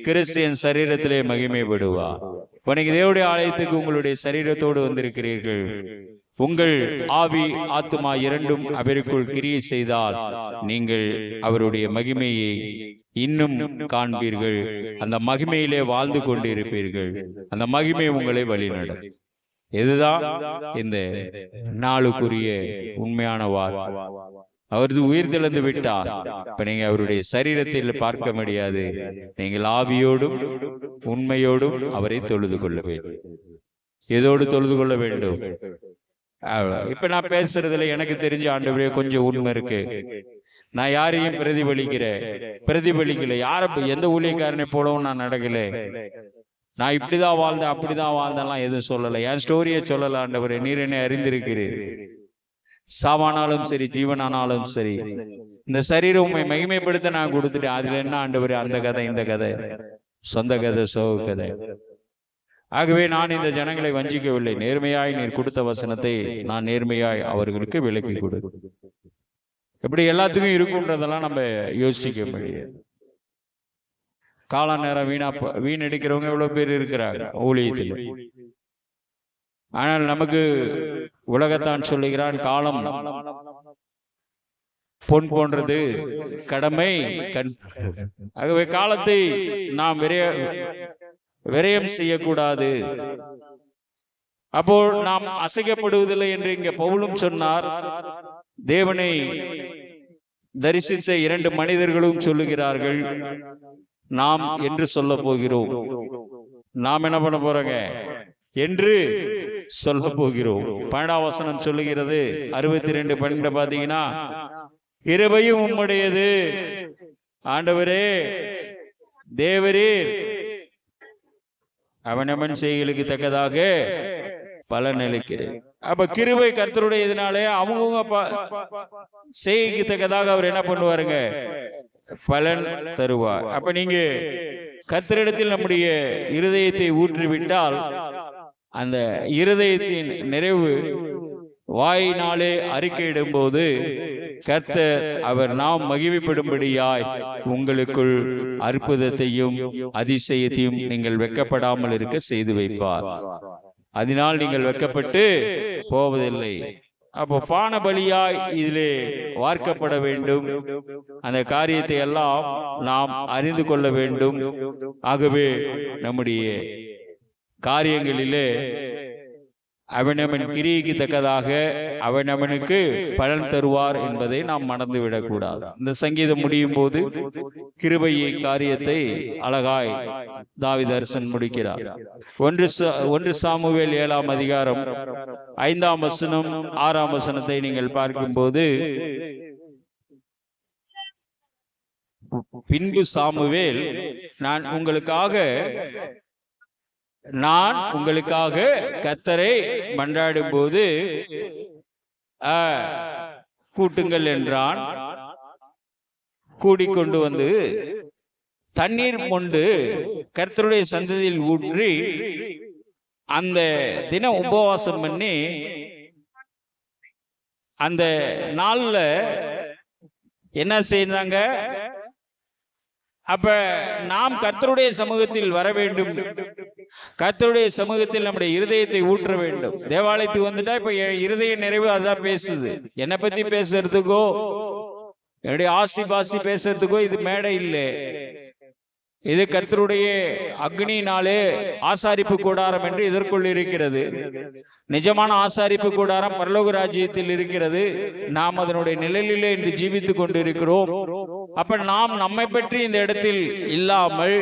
கிறிஸ்தியன் சரீரத்திலே மகிமைப்படுவார். இப்ப நீங்க தேவனுடைய ஆலயத்துக்கு உங்களுடைய சரீரத்தோடு வந்திருக்கிறீர்கள். உங்கள் ஆவி ஆத்துமா இரண்டும் அவருக்குள் கிரியை செய்தால் நீங்கள் அவருடைய மகிமையை இன்னும் காண்பீர்கள். அந்த மகிமையிலே வாழ்ந்து கொண்டிருப்பீர்கள். அந்த மகிமை உங்களை வழிநடத்தும். இதுதான் இந்த நாளுக்குரிய உண்மையான வார்த்தை. அவரது உயிர் தெழுந்து விட்டார். இப்ப நீங்க அவருடைய சரீரத்தில் பார்க்க முடியாது. நீங்கள் ஆவியோடும் உண்மையோடும் அவரை தொழுது கொள்ள வேண்டும். எதோடு தொழுது கொள்ள வேண்டும்? இப்ப நான் பேசுறதுல எனக்கு தெரிஞ்ச ஆண்டவரே கொஞ்சம் உண்மை இருக்கு. நான் யாரையும் பிரதிபலிக்கல, யார எந்த ஊழியக்காரனை போலவும் நான் நடக்கல. நான் இப்படிதான் வாழ்ந்தேன் அப்படிதான் வாழ்ந்தெல்லாம் எதுவும் சொல்லல. என் ஸ்டோரியை சொல்லல. ஆண்டவரே, நீர் என்னை அறிந்திருக்கிறீர். சாவானாலும் சரி ஜீவனானாலும் சரி இந்த சரீரம் உண்மை மகிமைப்படுத்த நான் கொடுத்துட்டேன். அதுல என்ன ஆண்டவரே, அந்த கதை இந்த கதை, சொந்த கதை சோக கதை. ஆகவே நான் இந்த ஜனங்களை வஞ்சிக்கவில்லை. நேர்மையாய் நீர் கொடுத்த வசனத்தை நான் நேர்மையாய் அவர்களுக்கு விலக்கி கொடு. எப்படி எல்லாத்துக்கும் இருக்குன்றதெல்லாம் நம்ம யோசிக்க முடியாது. கால நேரம் வீணடிக்கிறவங்க எவ்வளவு பேர் இருக்கிறாங்க ஊழியத்தில். ஆனால் நமக்கு உலகத்தான் சொல்லுகிறான், காலம் பொன் போன்றது, கடமை கண். ஆகவே காலத்தை நாம் விரயம் செய்யக்கூடாது. அப்போ நாம் அசைக்கப்படுவதில்லை என்று இங்க பவுலும் சொன்னார். தேவனை தரிசித்த 2 மனிதர்களும் சொல்லுகிறார்கள், நாம் என்று சொல்ல போகிறோம். நாம் என்ன பண்ண போறோங்க என்று சொல்ல போகிறோம். 12ஆம் வசனம் சொல்லுகிறது, 62:12 பாத்தீங்கன்னா, கிருபையும் உம்முடையது ஆண்டவரே தேவரீர் அவனவன் செய்களுக்கு தக்கதாக பலன் அளிக்கிறேன். அப்ப கிருபை கர்த்தருடைய இதனாலே அவங்க செய்கைக்கு தக்கதாக அவர் என்ன பண்ணுவாருங்க, பலன் தருவார். அப்ப நீங்க கர்த்தரிடத்தில் நம்முடைய இருதயத்தை ஊற்றிவிட்டால் அந்த இருதயத்தின் நிறைவு வாயினாலே அறிக்கையிடும் போது கர்த்தர் அவர் நாம் மகிமைப்படும்படியாய் உங்களுக்குள் அற்புதத்தையும் அதிசயத்தையும் நீங்கள் வெட்கப்படாமல் இருக்க செய்து வைப்பார். அதனால் நீங்கள் வெட்கப்பட்டு போவதில்லை. அப்போ பான பலியாய் இதிலே வார்க்கப்பட வேண்டும். அந்த காரியத்தை எல்லாம் நாம் அறிந்து கொள்ள வேண்டும். ஆகவே நம்முடைய காரியங்களிலே அவனவன் கிரியைக்கு தக்கதாக அவனவனுக்கு பலன் தருவார் என்பதை நாம் மறந்துவிடக்கூடாது. இந்த சங்கீதம் முடியும் போது கிருபையை காரியத்தை அழகாய் தாவீது அரசன் முடிக்கிறார். 1 சாமுவேல் 7ஆம் அதிகாரம் 5ஆம் வசனம் 6ஆம் வசனத்தை நீங்கள் பார்க்கும்போது, பின்பு சாமுவேல் நான் உங்களுக்காக கர்த்தரை மன்றாடும் போது கூட்டுங்கள் என்றான். கூடிக்கொண்டு வந்து தண்ணீர் மொண்டு கர்த்தருடைய சந்ததியில் ஊற்றி அந்த தினம் உபவாசம் பண்ணி அந்த நாள்ல என்ன செய்தாங்க, அப்ப நாம் கர்த்தருடைய சமூகத்தில் வர வேண்டும், கர்த்தருடைய சமூகத்தில் நம்முடைய இருதயத்தை ஊற்ற வேண்டும். தேவாலயத்துக்கு வந்துட்டா இப்ப இருதய நிறைவு அதான் பேசுது. என்னை பத்தி பேசுறதுக்கோ என்னுடைய ஆசி பாசி பேசுறதுக்கோ இது மேடை இல்லை. இது கர்த்தருடைய அக்னியினாலே ஆசாரிப்பு கூடாரம் என்று இதற்குள் இருக்கிறது. நிஜமான ஆசாரிப்பு கூடாரம் பரலோக ராஜ்யத்தில் இருக்கிறது. நாம் அதனுடைய நிழலிலே இன்று ஜீவித்துக் கொண்டிருக்கிறோம். அப்ப நாம் நம்மை பற்றி இந்த இடத்தில் இல்லாமல்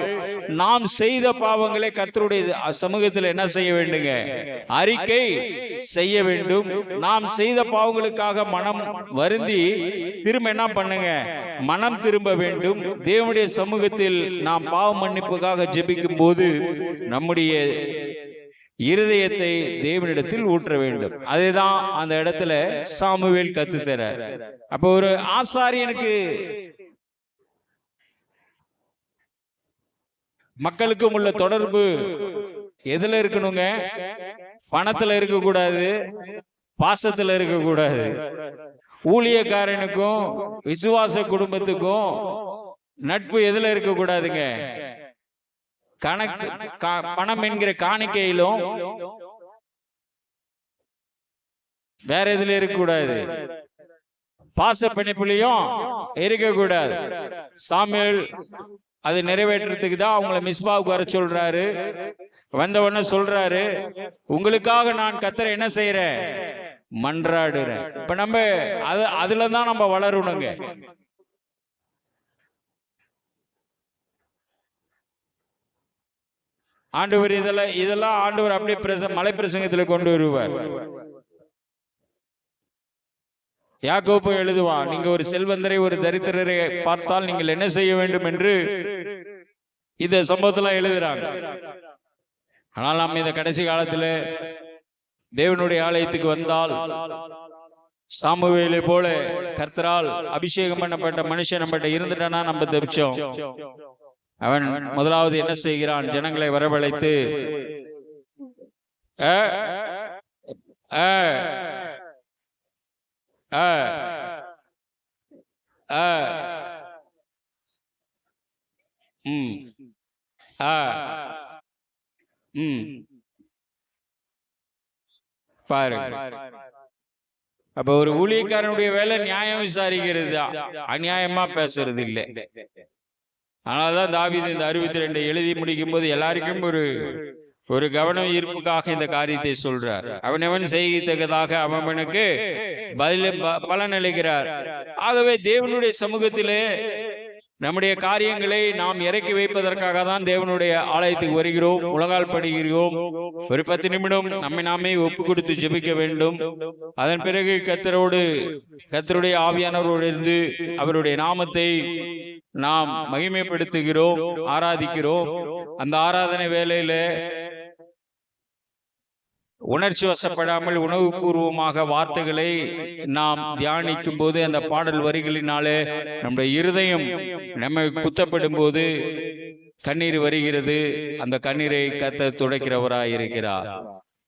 நாம் செய்த பாவங்களை கர்த்தருடைய சமூகத்தில் என்ன செய்ய வேண்டுங்க, அறிக்கை செய்ய வேண்டும். நாம் செய்த பாவங்களுக்காக மனம் வருந்தி திரும்ப என்ன பண்ணுங்க, மனம் திரும்ப வேண்டும். தேவனுடைய சமூகத்தில் நாம் பாவ மன்னிப்புக்காக ஜெபிக்கும் போது நம்முடைய இருதயத்தை தேவனிடத்தில் ஊற்ற வேண்டும். அதுதான் அந்த இடத்துல சாமுவேல் கத்துத்தர. அப்ப ஒரு ஆசாரியனுக்கு மக்களுக்கும் உள்ள தொடர்பு எதுல இருக்கணுங்க, பணத்துல இருக்க கூடாது, பாசத்துல இருக்க கூடாது. ஊழியக்காரனுக்கும் விசுவாச குடும்பத்துக்கும் நட்பு எதுல இருக்க கூடாதுங்க, பணம் என்கிற காணிக்கையிலும் வேற எதுல இருக்க கூடாது, பாச பிணைப்புலையும் இருக்கக்கூடாது. சாமுவேல் அதை நிறைவேற்றத்துக்கு தான் அவங்கள மிஸ்பாவுக்கு வர சொல்றாரு. வந்த உடனே சொல்றாரு, உங்களுக்காக நான் கர்த்தரை என்ன செய்யறேன், மன்றாடுறேன். இப்ப நம்ம அதுலதான் நம்ம வளரணுங்க. ஆண்டவர் இதெல்லாம் ஆண்டவர் அப்படியே மலை பிரசங்கத்துல கொண்டு வருவார். யாக்கோபு எழுதுவான், நீங்க ஒரு செல்வந்தரை ஒரு தரித்திரரை பார்த்தால் நீங்கள் என்ன செய்ய வேண்டும் என்று இந்த சம்பவத்துல எழுதுறாங்க. ஆனால் நாம் இந்த கடைசி காலத்துல தேவனுடைய ஆலயத்துக்கு வந்தால் சாமுவேலை போல கர்த்தரால் அபிஷேகம் பண்ணப்பட்ட மனுஷன் நம்மகிட்ட இருந்துட்டானா நம்ம தப்பிச்சோம். அவன் முதலாவது என்ன செய்கிறான், ஜனங்களை வரவழைத்து பாருங்க. அப்ப ஒரு ஊழியக்காரனுடைய வேலை நியாயம் விசாரிக்கிறது தான், அநியாயமா பேசுறது இல்லை. அதனாலதான் தாவீது இந்த 62 எழுதி முடிக்கும் போது எல்லாருக்கும் ஒரு கவனம் ஈர்ப்புக்காக இந்த காரியத்தை சொல்றார். அவனவன் செய்யத்தக்கதாக அவனுக்கு பலன் அளிக்கிறார். ஆகவே தேவனுடைய சமூகத்திலே நம்முடைய காரியங்களை நாம் இறக்கி வைப்பதற்காக தான் தேவனுடைய ஆலயத்துக்கு வருகிறோம், உலகால் படுகிறோம். ஒரு 10 நிமிடம் நம்மை நாமே ஒப்பு கொடுத்து ஜெபிக்க வேண்டும். அதன் பிறகு கர்த்தருடைய ஆவியானவரோடு இருந்து அவருடைய நாமத்தை நாம் மகிமைப்படுத்துகிறோம், ஆராதிக்கிறோம். அந்த ஆராதனை வேளையில உணர்ச்சி வசப்படாமல் உணவு பூர்வமாக வார்த்தைகளை நாம் தியானிக்கும் போது அந்த பாடல் வரிகளினாலே நம்முடைய இருதயம் நம்ம குத்தப்படும் போது கண்ணீர் வருகிறது. அந்த கண்ணீரை கர்த்தர் துடைக்கிறவராய் இருக்கிறார்.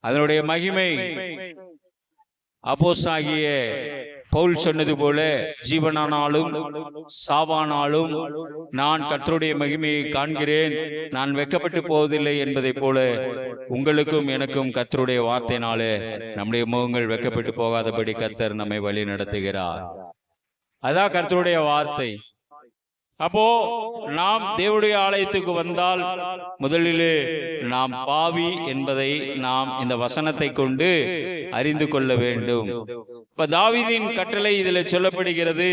அதனுடைய மகிமை அப்போஸ்தலனாகிய பவுல் சொன்னது போல, ஜீவனானாலும் சாவானாலும் நான் கர்த்தருடைய மகிமையை காண்கிறேன், நான் வெட்கப்பட்டு போவதில்லை என்பதை போல உங்களுக்கும் எனக்கும் கர்த்தருடைய வார்த்தையினாலே நம்முடைய முகங்கள் வெட்கப்பட்டு போகாதபடி கர்த்தர் நம்மை வழி நடத்துகிறார். அதான் கர்த்தருடைய வார்த்தை. அப்போ நாம் தேவனுடைய ஆலயத்துக்கு வந்தால் முதலிலே நாம் பாவி என்பதை நாம் இந்த வசனத்தை கொண்டு அறிந்து கொள்ள வேண்டும். இப்ப தாவீதின் கட்டளை இதுல சொல்லப்படுகிறது.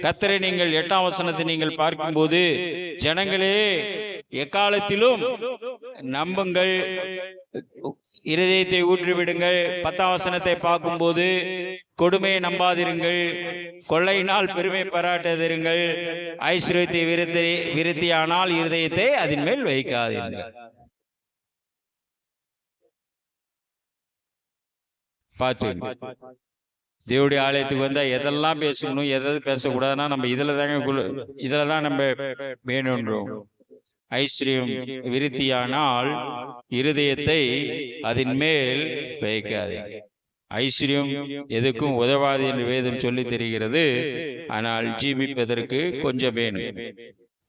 கர்த்தரை நீங்கள் 8ஆம் வசனத்தை நீங்கள் பார்க்கும்போது, ஜனங்களே எக்காலத்திலும் நம்புங்கள், இருதயத்தை ஊற்றிவிடுங்கள். 10ஆம் வசனத்தை பார்க்கும்போது, கொடுமையை நம்பாதிருங்கள், கொள்ளையினால் பெருமை பாராட்டாதிருங்கள், ஐஸ்வர்யத்தை விருத்தியானால் இருதயத்தை அதன் மேல் வைக்காதீர்கள். பார்த்து தேவனுடைய ஆலயத்துக்கு வந்தா எதெல்லாம் பேசணும், எதாவது பேசக்கூடாதுன்னா நம்ம இதுலதான் நம்ம வேணுன்றோம். ஐஸ்வர்யம் விருத்தியானால் இருதயத்தை அதன் மேல் வைக்காது. ஐஸ்வர்யம் எதுக்கும் உதவாது என்று வேதம் சொல்லி தெரிகிறது. ஆனால் ஜீவிப்பதற்கு கொஞ்சம் வேணும்.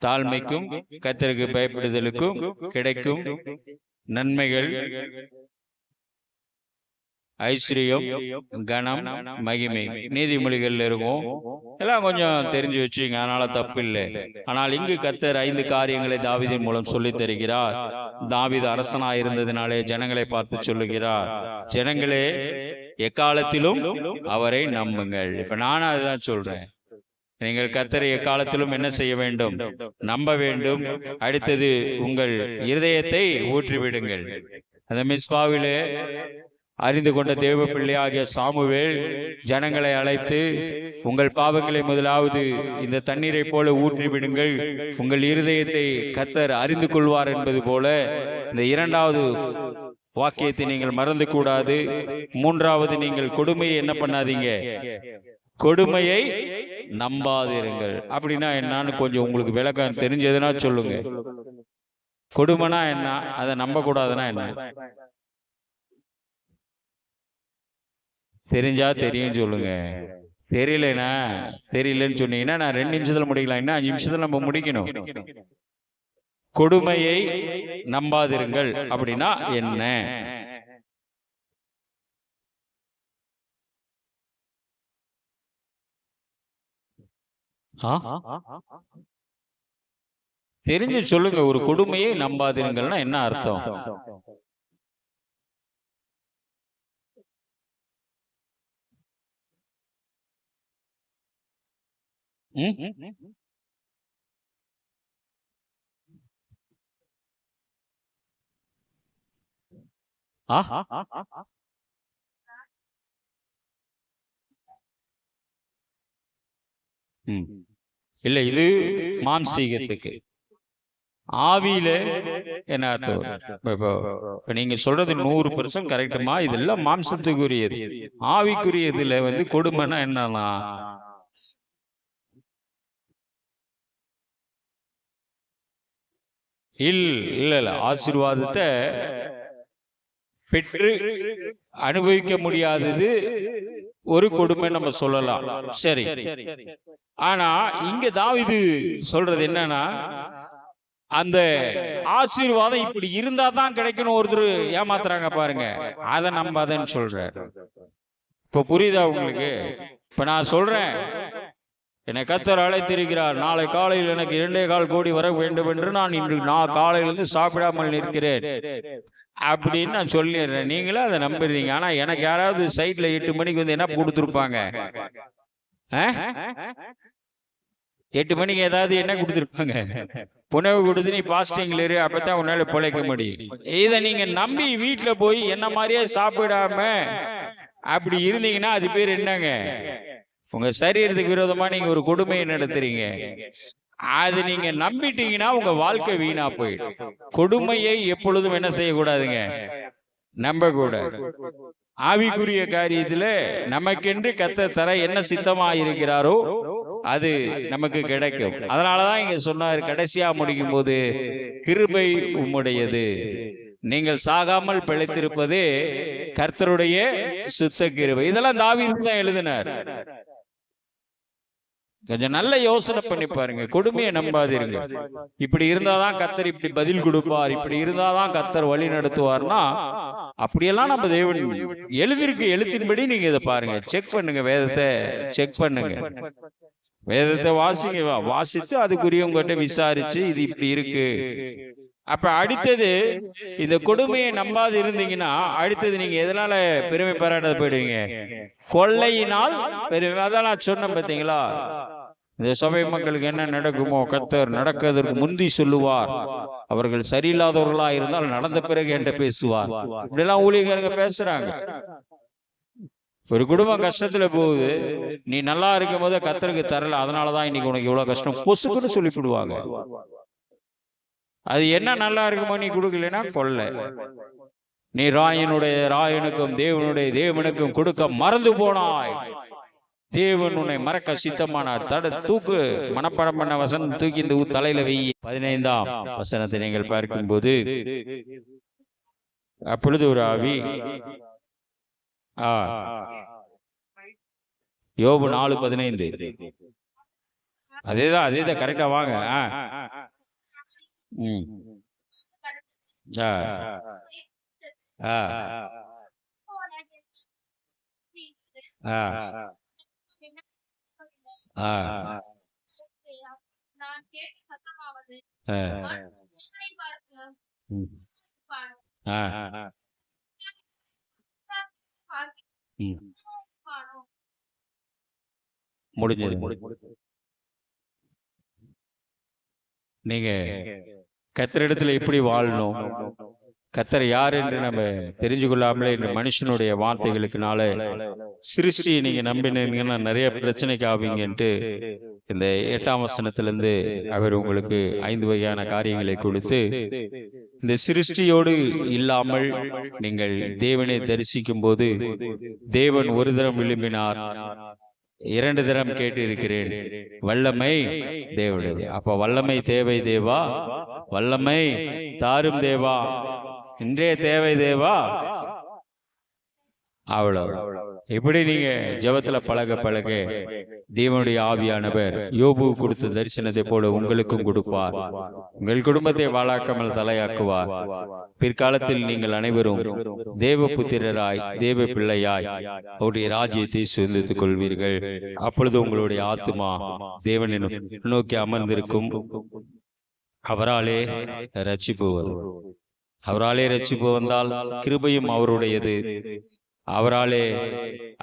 தாழ்மைக்கும் கர்த்தருக்கு பயப்படுதலுக்கும் கிடைக்கும் நன்மைகள் ஐஸ்வர்யம், கனம், மகிமை நீதிமொழிகள் இருக்கும். எல்லாம் கொஞ்சம் தெரிஞ்சு வச்சுங்க, அதனால தப்பு இல்லை. ஆனால் இங்கு கர்த்தர் 5 காரியங்களை தாவீதின் மூலம் சொல்லி தருகிறார். தாவீது அரசனாய் இருந்ததினாலே ஜனங்களை பார்த்து சொல்லுகிறார், ஜனங்களே எக்காலத்திலும் அவரை நம்புங்கள். இப்ப நானும் அதுதான் சொல்றேன். நீங்கள் கர்த்தரை எக்காலத்திலும் என்ன செய்ய வேண்டும்? நம்ப வேண்டும். அடுத்தது, உங்கள் இருதயத்தை ஊற்றிவிடுங்கள். அந்த மிஸ்பாவிலே அறிந்து கொண்ட தேவ பிள்ளையாகிய சாமுவேல் ஜனங்களை அழைத்து, உங்கள் பாவங்களை முதலாவது இந்த தண்ணீரை போல ஊற்றி விடுங்கள், உங்கள் இருதயத்தை கர்த்தர் அறிந்து கொள்வார் என்பது போல இந்த 2வது வாக்கியத்தை நீங்கள் மறந்து கூடாது. 3வது, நீங்கள் கொடுமையை என்ன பண்ணாதீங்க? கொடுமையை நம்பாதிருங்கள். அப்படின்னா என்னன்னு கொஞ்சம் உங்களுக்கு விளக்கம் தெரிஞ்சதுன்னா சொல்லுங்க. கொடுமைனா என்ன, அதை நம்ப கூடாதுன்னா என்ன? தெரிஞ்சா தெரியும் சொல்லுங்க. தெரியலனா தெரியலன்னு சொன்னீங்கன்னா நான் 2 நிமிஷத்துல முடிக்கலாம். இன்னும் 5 நிமிஷத்துல நம்ம முடிக்கணும். கொடுமையை நம்பாதிருங்கள் அப்படின்னா என்ன? தெரிஞ்சு சொல்லுங்க. ஒரு கொடுமையை நம்பாதிருங்கள்னா என்ன அர்த்தம்? இல்ல, இது மாம்சீகத்துக்கு. ஆவியில என்ன அர்த்தம்? இப்ப நீங்க சொல்றது 100% கரெக்டுமா? இதெல்லாம் மாம்சத்துக்குரியது. ஆவிக்குரியதுல கொடுமைன்னா என்னன்னா, இல்ல ஆசீர்வாதத்தை பெற்று அனுபவிக்க முடியாதது ஒரு கொடுமை நம்ம சொல்லலாம். சரி, ஆனா இங்க தாவீது சொல்றது என்னன்னா, அந்த ஆசீர்வாதம் இப்படி இருந்தா தான் கிடைக்கணும். ஒருத்தர் ஏமாத்துறாங்க பாருங்க, அதை நம்பாதன்னு சொல்றாரு. இப்ப புரியுதா உங்களுக்கு? இப்ப நான் சொல்றேன், என்னை கர்த்தர் அழைத்திருக்கிறார், நாளை காலையில் எனக்கு 2.25 கோடி வர வேண்டும் என்று நான் இன்று காலையிலிருந்து சாப்பிடாமல் நிற்கிறேன் அப்படின்னு நான் சொல்லிடுறேன். நீங்களே அதை நம்புறீங்க. ஆனா எனக்கு யாராவது சைட்ல 8 மணிக்கு என்ன கொடுத்துருப்பாங்க? 8 மணிக்கு ஏதாவது என்ன கொடுத்துருப்பாங்க, உணவு கொடுத்து நீ பாஸ்டிங்ல இரு, அப்பதான் உன்னால பிழைக்க முடியும். இதை நீங்க நம்பி வீட்டுல போய் என்ன மாதிரியே சாப்பிடாம அப்படி இருந்தீங்கன்னா அது பேர் என்னங்க? உங்க சரீரத்துக்கு விரோதமா நீங்க ஒரு கொடுமையை நடத்துறீங்க. அது நீங்க நம்பிட்டீங்கன்னா உங்க வாழ்க்கை வீணா போயிடும். கொடுமையை எப்பொழுதும் என்ன செய்யக்கூடாதுங்க? நம்ப கூட. ஆவிக்குரிய காரியத்துல நமக்கென்று கர்த்தர் தர என்ன சித்தமா இருக்கிறாரோ அது நமக்கு கிடைக்கும். அதனாலதான் இங்க சொன்னாரு, கடைசியா முடிக்கும் போது கிருபை உம்முடையது, நீங்கள் சாகாமல் பிழைத்திருப்பதே கர்த்தருடைய சுத்த கிருபை. இதெல்லாம் தாவீது தான் எழுதினார். கொஞ்சம் நல்ல யோசனை பண்ணி பாருங்க. கொடுமையை நம்பாதீருங்க. இப்படி இருந்தாதான் கர்த்தர் இப்படி பதில் கொடுப்பார், இப்படி இருந்தாதான் கர்த்தர் வழி நடத்துவார்னா அப்படியெல்லாம் நம்ம தேவன் எழுதிருக்கு. எழுத்தின்படி நீங்க இதை பாருங்க, செக் பண்ணுங்க, வேதத்தை செக் பண்ணுங்க, வேதத்தை வாசிங்க, வாசிச்சு அதுக்குரிய உங்ககிட்ட விசாரிச்சு இது இப்படி இருக்கு. அப்ப அடுத்தது இந்த கொடுமையை நம்பாது இருந்தீங்கன்னா அடுத்தது நீங்க எதனால பெருமை பாராட்ட போயிடுவீங்க? கொள்ளையினால் பெருமை. அதான் நான் சொன்னேன் பாத்தீங்களா, இந்த சபை மக்களுக்கு என்ன நடக்குமோ கர்த்தர் நடக்கிறதுக்கு முந்தி சொல்லுவார். அவர்கள் சரியில்லாதவர்களா இருந்தால் நடந்த பிறகு என்கிட்ட பேசுவார். இப்படி எல்லாம் ஊழியக்காரங்க பேசுறாங்க. ஒரு குடும்பம் கஷ்டத்துல போகுது, நீ நல்லா இருக்கும் போது கர்த்தருக்கு தரல, அதனாலதான் இன்னைக்கு உனக்கு இவ்வளவு கஷ்டம், பொசுக்குன்னு சொல்லிவிடுவாங்க. அது என்ன நல்லா இருக்குமோ நீ கொடுக்கலன்னா கொள்ளை. நீ ராயனுக்கும் தேவனுடைய தேவனுக்கும் கொடுக்க மறந்து போனாய், தேவன் உன்னை மறக்க சித்தமானார். தூக்கு, மனப்பாடம் பண்ண வசனம் தூக்கி இந்த தலையில வை. 15ஆம் வசனத்தை நீங்கள் பார்க்கும் போது, அப்பொழுது ஒரு ஆவி, யோபு 4:15, அதேதான் கரெக்டா வாங்க. முடிஞ்சது. நீங்க கர்த்தரிடத்துல எப்படி வாழணும், கர்த்தர் யார் என்று நம்ம தெரிஞ்சு கொள்ளாமலே இந்த மனுஷனுடைய வார்த்தைகளுக்குனால சிருஷ்டியை நீங்க நம்பினீங்கன்னா நிறைய பிரச்சனைக்கு ஆவீங்கன்ட்டு இந்த 8ஆம் வசனத்திலிருந்து அவர் உங்களுக்கு 5 வகையான காரியங்களை கொடுத்து, இந்த சிருஷ்டியோடு இல்லாமல் நீங்கள் தேவனை தரிசிக்கும் போது தேவன் ஒரு தரம் விரும்பினார், 2 தரம் கேட்டு இருக்கிறேன், வல்லமை தேவனுடைய. அப்ப வல்லமை தேவை தேவா, வல்லமை தாரும் தேவா, இன்றைய தேவை தேவா. அவ்வளவு. இப்படி நீங்க ஜெபத்துல பழக பழக தேவனுடைய ஆவியானவர் யோபு கொடுத்த தரிசனத்தை போல உங்களுக்கும் கொடுப்பார். உங்கள் குடும்பத்தை வாழாக்காமல் தலையாக்குவார். பிற்காலத்தில் நீங்கள் அனைவரும் தேவ புத்திரராய் தேவ பிள்ளையாய் அவருடைய ராஜ்யத்தை சுதந்திரித்துக் கொள்வீர்கள். அப்பொழுது உங்களுடைய ஆத்துமா தேவனை நோக்கி அமர்ந்திருக்கும். அவராலே ரட்சிப்பு வரும். அவராலே ரட்சிப்பு வந்தால் கிருபையும் அவருடையது. அவராலே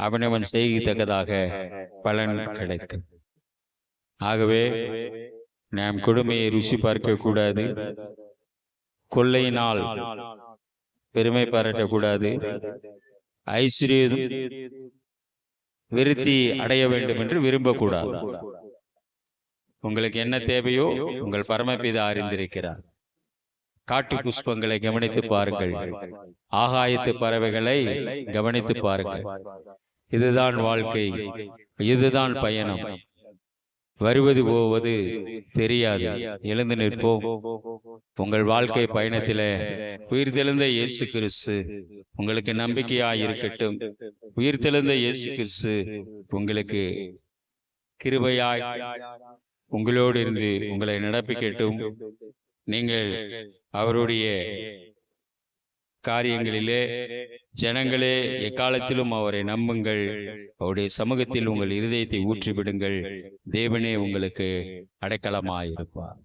அவனவன் செய்யத்தக்கதாக பலன் கிடைக்கும். ஆகவே நாம் கொடுமையை ருசி பார்க்க கூடாது, கொள்ளையினால் பெருமை பாராட்டக்கூடாது, ஐஸ்வர்யம் விருத்தி அடைய வேண்டும் என்று விரும்பக்கூடாது. உங்களுக்கு என்ன தேவையோ உங்கள் பரமபிதா அறிந்திருக்கிறார். காட்டு புஷ்பங்களை கவனித்து பாருங்கள், ஆகாயத்து பறவைகளை கவனித்து பாருங்கள். இதுதான் வாழ்க்கை, இதுதான் பயணம். வருவது போவது தெரியாது. எழுந்து நிற்போம். உங்கள் வாழ்க்கை பயணத்திலே உயிர்த்தெழுந்த இயேசு கிறிஸ்து உங்களுக்கு நம்பிக்கையாய் இருக்கட்டும். உயிர்த்தெழுந்த இயேசு கிறிஸ்து உங்களுக்கு கிருபையாய் உங்களோடு இருந்து உங்களை நடப்பிக்கட்டும். நீங்கள் அவருடைய காரியங்களிலே ஜனங்களே எக்காலத்திலும் அவரை நம்புங்கள். அவருடைய சமூகத்தில் உங்கள் இருதயத்தை ஊற்றிவிடுங்கள். தேவனே உங்களுக்கு அடைக்கலமாயிருப்பார்.